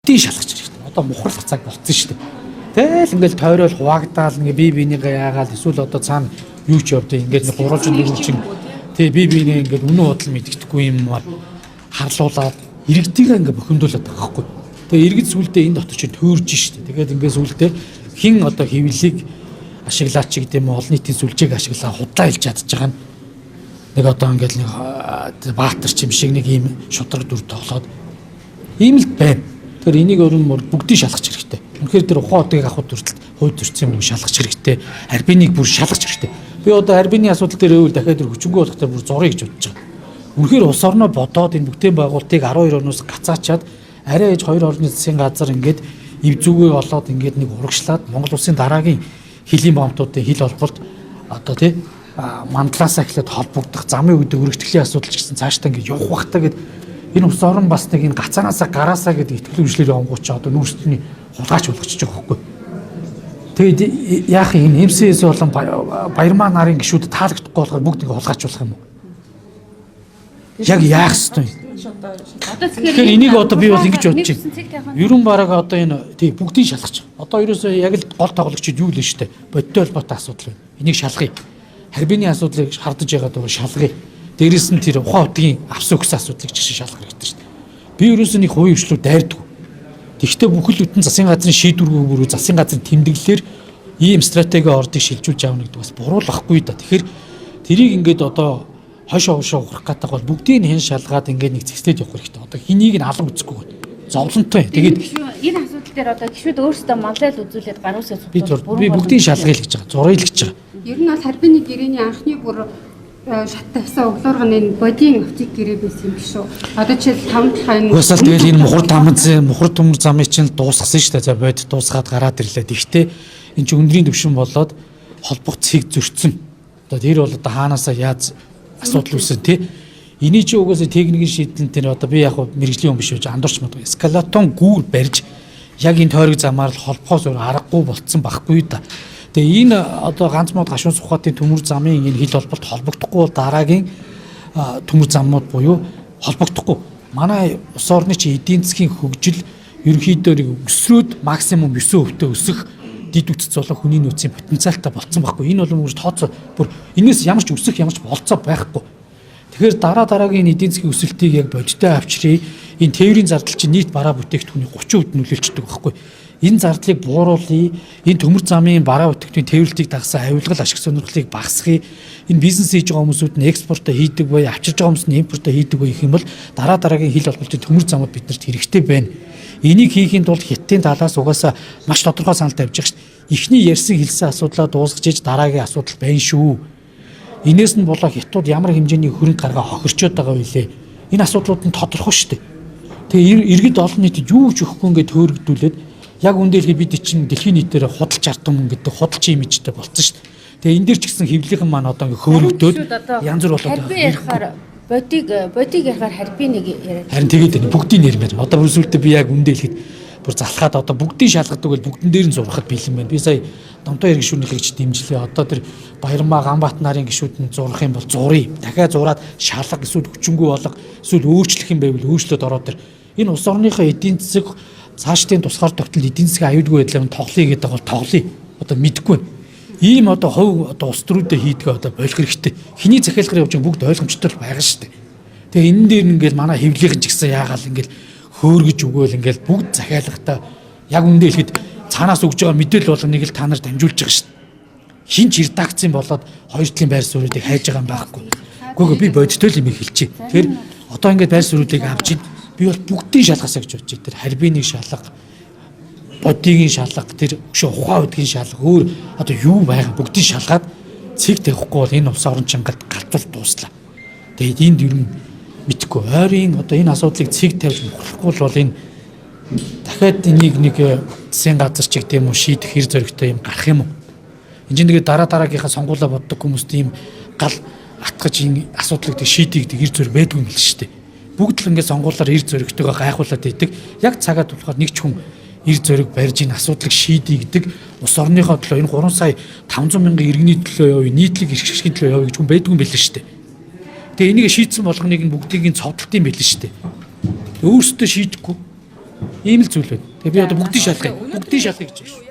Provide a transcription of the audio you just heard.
бүгдийг шалгаж хэрэгтэй. Одоо мухарлах цаг болцсон шүү дээ. Тэгэл ингээл тойрол хуваагдаал ингээ бие бинийгээ яагаад эсвэл одоо цаана юу ч явдаа ингээд гурвалжин дөрвөлжин тэгээ бие бинээ ингээд үнэн бодол мэддэхгүй юм харлуулаад иргэдийг ингээ бохимдуулаад байгаа байхгүй. Тэгээ иргэд сүулдэ энэ дотор чинь төөрж штэ. Тэгээд ингээ сүулдэ хин одоо хэвлэлийг ашиглаач гэдэг юм олон нийтийн сүлжээг ашиглаа худлаа хэлж чадж байгаа нь нэг одоо ингээл нэг баатар чим шиг нэг ийм шудраг дүр тоглоод ийм л байна. Тэгэхээр энийг өөрөөр бүгдийг шалгах хэрэгтэй. Үнэхээр тэр ухаан одыг авах төрөлд хууль төрсөн юм шалгах хэрэгтэй. Арбиныг бүр шалгах хэрэгтэй. Би одоо арбины асуудал дээр өвөл дахиад хүчингү болох тэр бүр зуръя гэж бодож байгаа. Үнэхээр улс орноо бодоод энэ бүтээн байгуулалтыг 12 орноос гацаачаад арай ээж 2 орны засгийн газар ингээд эв зүгээ болоод ингээд нэг урагшлаад Монгол улсын дараагийн хилийн бомтуудын хил холболт одоо тий мандлаасаа эхлээд холбогдох замын үед өргөжтгөлийн асуудал ч гэсэн цаашдаа ингээд явах бахтаа гэд энэ улс орн бас нэг энэ гацаанаасаа гараасаа гэдэг итгэл үнэмшлэр онгооч одоо нүүрсний хулгайч болгочих жоох байхгүй. Тэгээд яах юм МСС болон Баярмаа нарын гишүүд таалагдахгүй болохоор бүгд нэг хулгайчлах юм уу? Яг яах ёстой юм? Тэгэхээр энийг одоо би бол ингэж бодож байна. Ерөн бараг одоо энэ тий бүгдийг шалгах. Одоо ерөөсөө яг л гол тоглогчид юу л нь штэ. Бодтой холбоотой асуудал байна. Энийг шалгая. Харбины асуудлыг хардаж яагаад байгаа шалгая. Дээрээс нь тэр ухаан утгийн авс өгсөн асуудлыг жишээ шалгах хэрэгтэй штэ. Би ерөөсөө нэг хувийн хвшлүүд дайрдаг. Тэгвэл бүхэл бүтэн засгийн газрын шийдвэргүй бүрүү засгийн газрын тэмдэглэлээр ийм стратеги ордыг шилжүүлж авах гэдэг бас буруу л ахгүй да. Тэгэхээр тэрийг ингээд одоо хойшоо ухрах гэдэг бол бүгдийг нь хэн шалгаад ингээд нэг зэгслээд явах хэрэгтэй. Одоо хэнийг нь алга үзэхгүй байна. Зовлонтой. Тэгээд энэ асуудал дээр одоо гişүүд өөрсдөө манлайл үзүүлээд гаруусаа би бүгдийг шалгая л гэж байгаа. Зуръя л гэж байгаа. Ер нь бол харбины гэрээний анхны бүр шат тавьсан өглөөргөн энэ бодийн оптик гэрээ байсан юм биш үү? Одоо жишээл 5 дахь энэ уусаал тэгэл энэ мухар төмөр замын чинь дуусгасан шүү дээ. За бод дуусгаад гараад ирлээ. Тэгтээ энэ чинь өндрийн төвшин болоод холбох цэг зөрчсөн. Одоо тэр бол одоо хаанаасаа яаж асуудал үүсэн тий. Эний чи угаасаа техникийн шийдэл тэр одоо би яг мэрэгжлийн хүн биш үү? Андуурч мод эскалатон гүүр барьж яг энэ тойрог замаар л холбохоос өөр аргагүй болцсон байхгүй да. Тэгээ энэ одоо ганц мод гашуун сухатын төмөр замын энэ хил холболт холбогдохгүй бол дараагийн төмөр замууд буюу холбогдохгүй. Манай улс орны чи эдийн засгийн хөгжил ерөнхийдөө өсрөөд максимум 9% өсөх дид үтц болон хүний нөөцийн потенциалтай болцсон байхгүй. Энэ бол мөр тооцоо бүр энэс ямар ч өсөх ямар ч болцоо байхгүй. Тэгэхээр дараагийн эдийн засгийн өсөлтийг яг бодиттой авчрыг энэ тээврийн зардал чинь нийт бараа бүтээгдэхүүний 30% нөлөөлчдөг байхгүй. Энэ зардлыг бууруулъя, энэ төмөр замын бараа бүтээгдэхүүний тээвэрлэлийг дагсан авилгал ашиг сонирхлыг багасгахыг, энэ бизнес хийж байгаа хүмүүсүүд нь экспортоо хийдэг бай, авчирж байгаа хүмүүс нь импортоо хийдэг бай гэх юм бол дараагийн хил холболтын төмөр замууд биднэрт хэрэгтэй байна. Энийг хийхийн тулд Хятадын талаас угаасаа маш тодорхой санал тавьж байгаа шүү дээ. Эхний ярьсан хэлсэн асуудлаа дуусгаж иж дараагийн асуудал байна шүү. Инээс нь болоо Хятад ямар хэмжээний хөрөнгө гаргаа хохирчод байгаа вэ? Энэ асуудлууд нь тодорхой шүү дээ. Тэгээ иргэд олон нийтэд юу ч өгөхгүй ингээд төөрөгдүүлээд яг үндэлхий бид чинь дэлхийн нийтээр худалч ардам гэдэг худалч имижтэй болцсон шүү дээ. Тэгээ энэ дээр ч гэсэн хэвлийнхэн маань одоо ингээд хөөрөгдөөд янз бүр болоод байгаа. Бодиг ярахаар харбин нэг яриад. Харин тэгээд байна. Бүгдийн нэрмээр. Одоо бүрсүүлдэ би яг үндэлхэд бүр залхаад одоо бүгдийг шалгадаг бол бүгдэн дээр нь зурхад бэлэн байна. Би сая Домтой эрг гишүүнийхийг ч дэмжлээ. Одоо тэр Баярмаа Ганбаатар нарын гишүүд нь зурх юм бол зуръя. Дахиад зураад шалга эсвэл хүчингү болго эсвэл өөрчлөх юм байвал өөрчлөлт ороод тэр энэ улс орныхоо эдийн засаг цаашдын тусгаар тогтол эдийн засгийн аюулгүй байдлаар тоглоё гэдэг бол тоглоё. Одоо мэдэхгүй байна. Ийм одоо хов одоо улс төрүүдэд хийдгээ одоо болох хэрэгтэй. Хиний захиалгаар явж бүгд ойлгомжтой байгаа шүү дээ. Тэгээ энэ дээр ингээл манай хэвлийнхэн ч гэсэн яагаал ингээл хөөргөж өгөөл ингээл бүгд захиалгатай яг үндэ хэлэхэд цаанаас өгж байгаа мэдээлэл болгоныг л та нар дамжуулж байгаа шүү дээ. Хин ч редакцийн болоод хоёр талын байр суурьыг хайж байгаа юм байхгүй. Гэхдээ би бодиттой л юм хэлчихье. Тэгэхээр одоо ингээд байр суурьыг авч би бол бүгдийг шалгасаа гэж бодож байна. Тэр харбиныг шалга, бодигийн шалга, тэр ухаан үдгийн шалга өөр одоо юу байгаа бүгдийг шалгаад цэг тавихгүй бол энэ улс орон чангалд галзуул дууслаа. Тэгээд энд ер нь мэдхгүй ойрын одоо энэ асуудлыг цэг тавьж мөхөхгүй бол энэ дахиад энийг нэг засгийн газар ч гэдэг юм уу шийдэх хэр зоригтой юм гарах юм уу? Энд чинь тэгээд дараагийнхаа сонгуулаа боддог хүмүүст ийм гал атгаж энэ асуудлыг шийдэх хэр зориг байдгүй юм л шүү дээ. Бүгд л ингээд сонгуулаар хэр зоригтойгоо гайхуулаад идэг. Яг цагаад болохоор нэг ч хүн хэр зориг барьж энэ асуудлыг шийдье гэдэг улс орныхоо төлөө энэ 3 сая 500 мянган иргэний төлөө явъя, нийтлэг эрхшигчийн төлөө явъя гэж хүн байдгүй юм билээ шүү дээ. Тэгээ энийг шийдсэн болгоныг нь бүгдийг нь цовдлт юм билээ шүү дээ. Өөрсдөө шийдэхгүй Ийм л зүйл байна. Тэгээ би одоо бүгдийг шалгая. Бүгдийг шалгая гэж байна шүү.